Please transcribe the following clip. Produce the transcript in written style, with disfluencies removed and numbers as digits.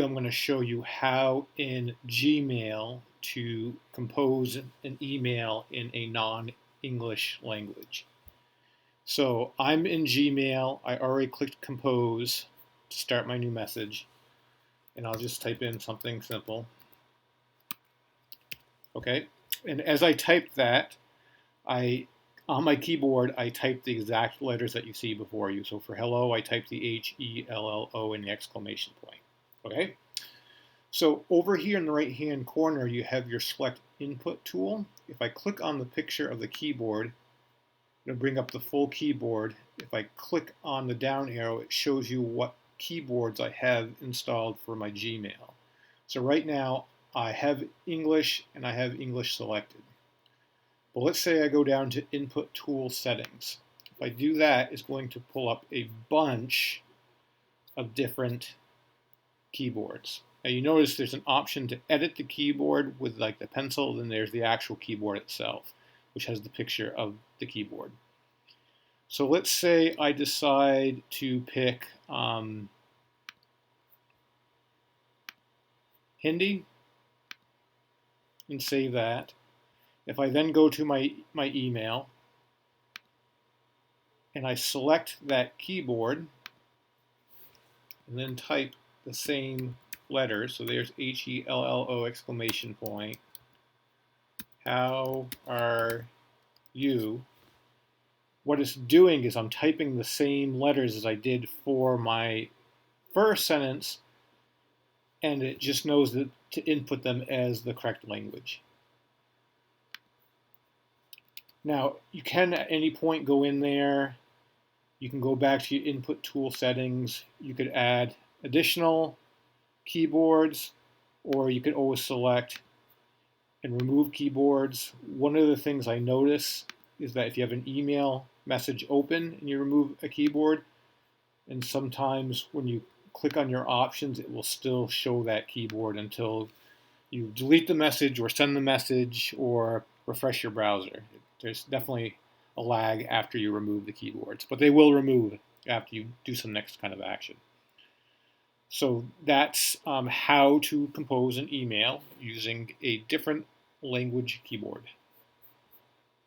I'm going to show you how in Gmail to compose an email in a non-English language. So I'm in Gmail. I already clicked compose to start my new message, and I'll just type in something simple. Okay, and as I typed that, on my keyboard I typed the exact letters that you see before you. So for hello, I typed the HELLO and the exclamation point. Okay. So over here in the right hand corner you have your select input tool. If I click on the picture of the keyboard, it'll bring up the full keyboard. If I click on the down arrow, it shows you what keyboards I have installed for my Gmail. So right now I have English and I have English selected. But let's say I go down to input tool settings. If I do that, it's going to pull up a bunch of different keyboards. Now you notice there's an option to edit the keyboard with like the pencil, then there's the actual keyboard itself, which has the picture of the keyboard. So let's say I decide to pick Hindi and save that. If I then go to my email and I select that keyboard and then type the same letters, so there's HELLO exclamation point, how are you? What it's doing is I'm typing the same letters as I did for my first sentence, and it just knows that to input them as the correct language. Now, you can at any point go in there, you can go back to your input tool settings, you could add additional keyboards, or you could always select and remove keyboards. One of the things I notice is that if you have an email message open and you remove a keyboard, and sometimes when you click on your options, it will still show that keyboard until you delete the message or send the message or refresh your browser. There's definitely a lag after you remove the keyboards, but they will remove after you do some next kind of action. So that's how to compose an email using a different language keyboard.